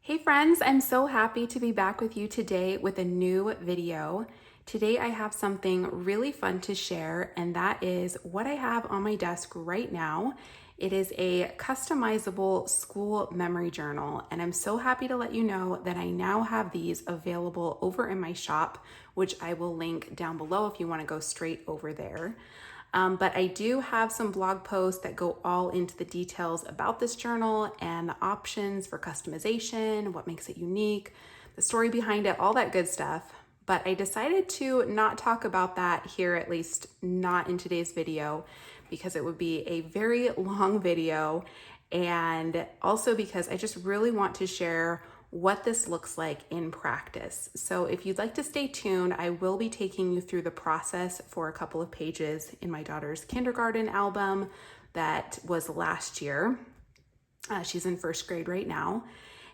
Hey friends, I'm so happy to be back with you today with a new video. Today I have something really fun to share, and that is what I have on my desk right now. It is a customizable school memory journal, and I'm so happy to let you know that I now have these available over in my shop, which I will link down below if you want to go straight over there. But I do have some blog posts that go all into the details about this journal and the options for customization, what makes it unique, the story behind it, all that good stuff. But I decided to not talk about that here, at least not in today's video, because it would be a very long video. And also because I just really want to share what this looks like in practice. So if you'd like to stay tuned, I will be taking you through the process for a couple of pages in my daughter's kindergarten album that was last year. She's in first grade right now.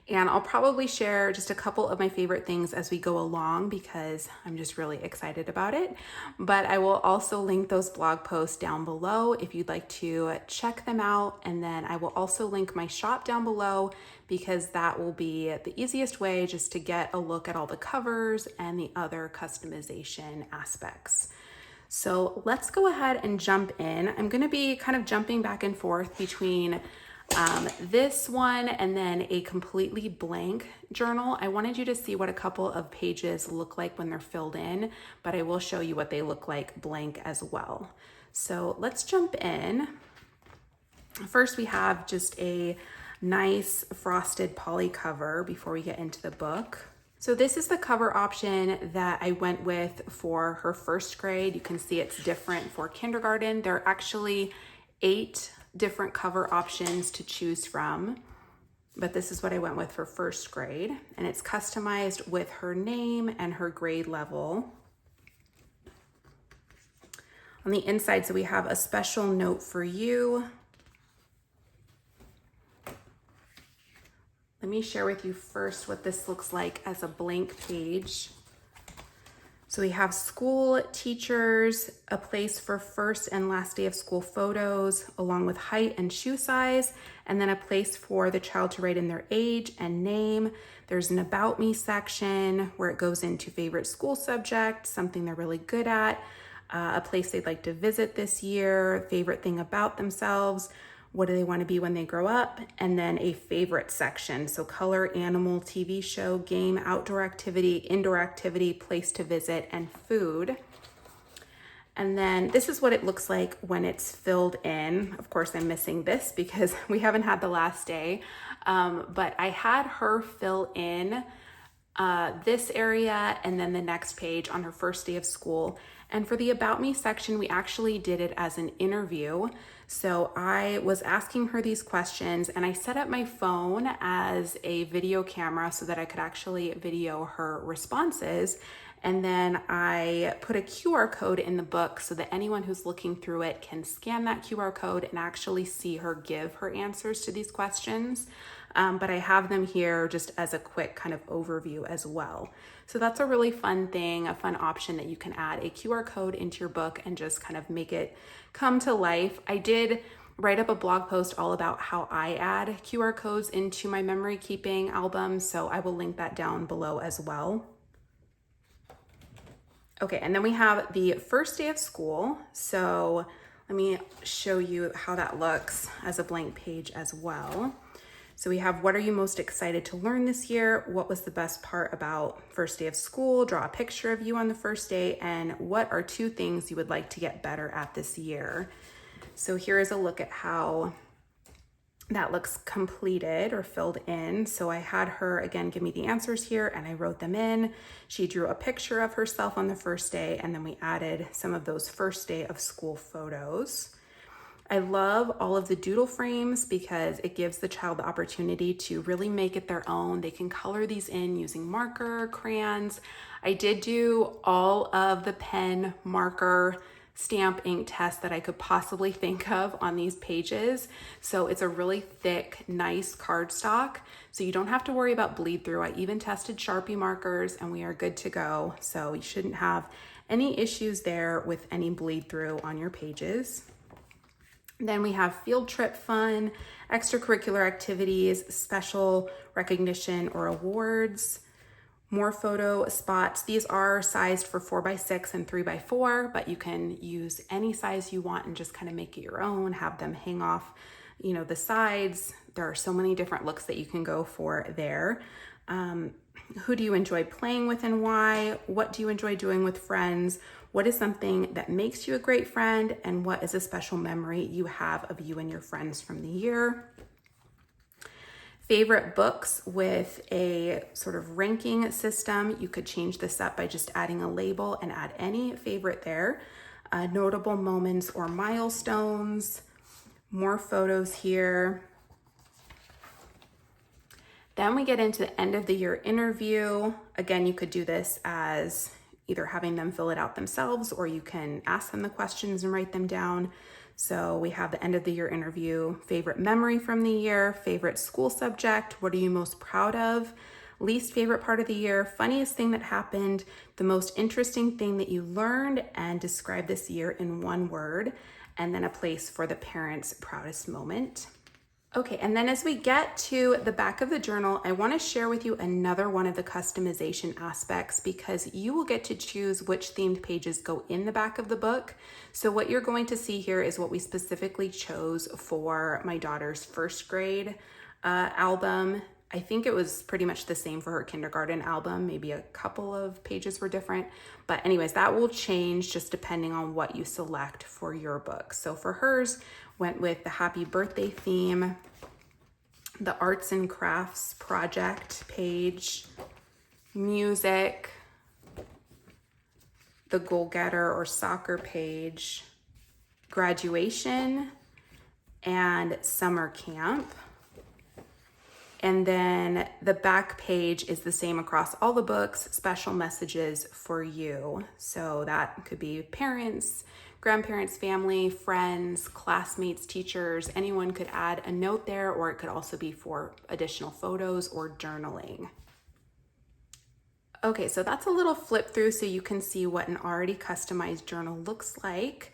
And I'll probably share just a couple of my favorite things as we go along because I'm just really excited about it. But I will also link those blog posts down below if you'd like to check them out. And then I will also link my shop down below because that will be the easiest way just to get a look at all the covers and the other customization aspects. So let's go ahead and jump in. I'm going to be kind of jumping back and forth between this one and then a completely blank journal. I wanted you to see what a couple of pages look like when they're filled in, but I will show you what they look like blank as well. So let's jump in. First, we have just a nice frosted poly cover before we get into the book. So this is the cover option that I went with for her first grade. You can see it's different for kindergarten. There are actually 8 different cover options to choose from, but this is what I went with for first grade, and it's customized with her name and her grade level. On the inside, so we have a special note for you. Let me share with you first what this looks like as a blank page. So we have school, teachers, a place for first and last day of school photos, along with height and shoe size, and then a place for the child to write in their age and name. There's an about me section where it goes into favorite school subject, something they're really good at, a place they'd like to visit this year, favorite thing about themselves, what do they want to be when they grow up, and then a favorite section. So color, animal, TV show, game, outdoor activity, indoor activity, place to visit, and food. And then this is what it looks like when it's filled in. Of course, I'm missing this because we haven't had the last day, but I had her fill in this area and then the next page on her first day of school. And for the About Me section, we actually did it as an interview. So I was asking her these questions and I set up my phone as a video camera so that I could actually video her responses. And then I put a QR code in the book so that anyone who's looking through it can scan that QR code and actually see her give her answers to these questions. But I have them here just as a quick kind of overview as well. So that's a really fun thing, a fun option that you can add a QR code into your book and just kind of make it come to life. I did write up a blog post all about how I add QR codes into my memory keeping album, so I will link that down below as well. Okay, and then we have the first day of school. So let me show you how that looks as a blank page as well. So we have, what are you most excited to learn this year? What was the best part about first day of school? Draw a picture of you on the first day. And what are 2 things you would like to get better at this year? So here is a look at how that looks completed or filled in. So I had her again give me the answers here and I wrote them in. She drew a picture of herself on the first day, and then we added some of those first day of school photos. I love all of the doodle frames because it gives the child the opportunity to really make it their own. They can color these in using marker, crayons. I did do all of the pen, marker, stamp ink tests that I could possibly think of on these pages. So it's a really thick, nice cardstock. So you don't have to worry about bleed through. I even tested Sharpie markers and we are good to go. So you shouldn't have any issues there with any bleed through on your pages. Then we have field trip fun, extracurricular activities, special recognition or awards, more photo spots. These are sized for 4x6 and 3x4, but you can use any size you want and just kind of make it your own, have them hang off, the sides. There are so many different looks that you can go for there. Who do you enjoy playing with and why? What do you enjoy doing with friends? What is something that makes you a great friend? And what is a special memory you have of you and your friends from the year? Favorite books with a sort of ranking system. You could change this up by just adding a label and add any favorite there. Notable moments or milestones. More photos here. Then we get into the end of the year interview. Again, you could do this as either having them fill it out themselves, or you can ask them the questions and write them down. So we have the end of the year interview, favorite memory from the year, favorite school subject, what are you most proud of, least favorite part of the year, funniest thing that happened, the most interesting thing that you learned, and describe this year in one word, and then a place for the parent's proudest moment. Okay, and then as we get to the back of the journal, I want to share with you another one of the customization aspects, because you will get to choose which themed pages go in the back of the book. So what you're going to see here is what we specifically chose for my daughter's first grade album. I think it was pretty much the same for her kindergarten album. Maybe a couple of pages were different. But anyways, that will change just depending on what you select for your book. So for hers, went with the happy birthday theme, the arts and crafts project page, music, the goal-getter or soccer page, graduation, and summer camp. And then the back page is the same across all the books, special messages for you. So that could be parents, grandparents, family, friends, classmates, teachers. Anyone could add a note there, or it could also be for additional photos or journaling. Okay, so that's a little flip through so you can see what an already customized journal looks like.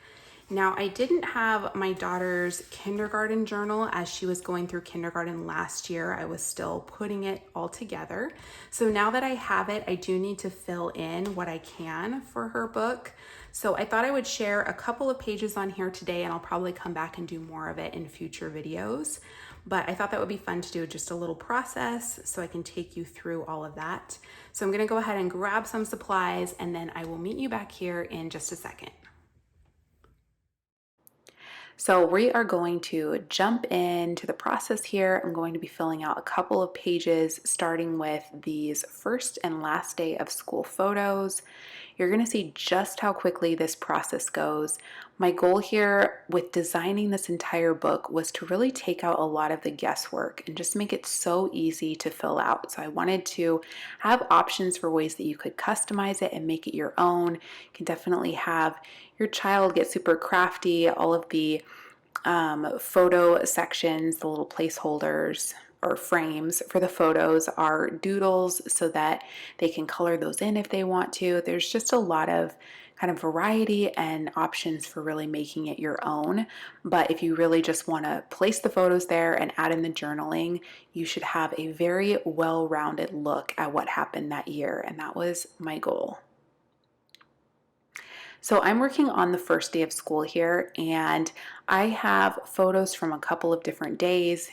Now, I didn't have my daughter's kindergarten journal as she was going through kindergarten last year. I was still putting it all together. So now that I have it, I do need to fill in what I can for her book. So I thought I would share a couple of pages on here today, and I'll probably come back and do more of it in future videos. But I thought that would be fun to do just a little process so I can take you through all of that. So I'm gonna go ahead and grab some supplies, and then I will meet you back here in just a second. So we are going to jump into the process here. I'm going to be filling out a couple of pages, starting with these first and last day of school photos. You're going to see just how quickly this process goes. My goal here with designing this entire book was to really take out a lot of the guesswork and just make it so easy to fill out. So I wanted to have options for ways that you could customize it and make it your own. You can definitely have your child get super crafty. All of the photo sections, the little placeholders or frames for the photos are doodles so that they can color those in if they want to. There's just a lot of kind of variety and options for really making it your own. But if you really just want to place the photos there and add in the journaling, you should have a very well-rounded look at what happened that year. And that was my goal. So I'm working on the first day of school here, and I have photos from a couple of different days.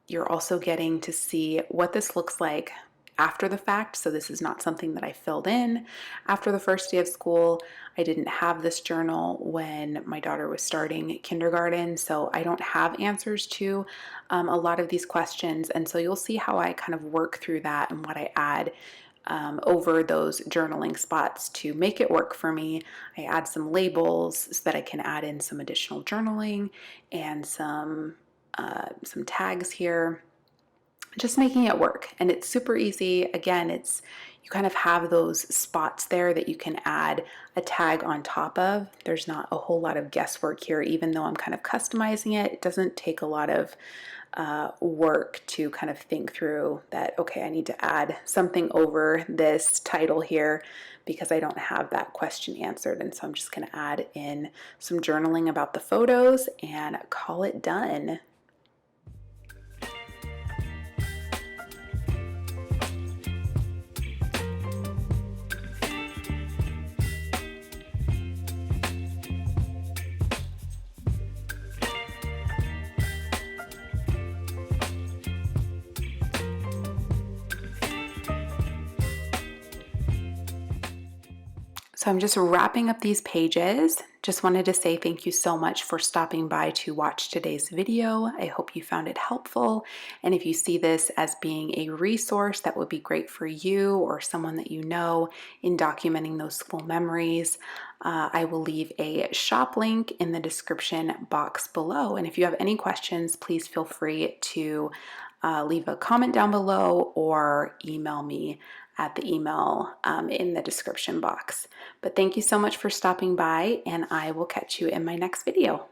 You're also getting to see what this looks like after the fact. So this is not something that I filled in after the first day of school. I didn't have this journal when my daughter was starting kindergarten, so I don't have answers to a lot of these questions. And so you'll see how I kind of work through that and what I add over those journaling spots to make it work for me. I add some labels so that I can add in some additional journaling and some tags here. just making it work. And it's super easy. Again, you kind of have those spots there that you can add a tag on top of. There's not a whole lot of guesswork here, even though I'm kind of customizing it. It doesn't take a lot of work to kind of think through that, okay, I need to add something over this title here because I don't have that question answered. And so I'm just going to add in some journaling about the photos and call it done. So I'm just wrapping up these pages. Just wanted to say thank you so much for stopping by to watch today's video. I hope you found it helpful. And if you see this as being a resource that would be great for you or someone that you know in documenting those school memories, I will leave a shop link in the description box below. And if you have any questions, please feel free to leave a comment down below or email me at the email in the description box. But thank you so much for stopping by, and I will catch you in my next video.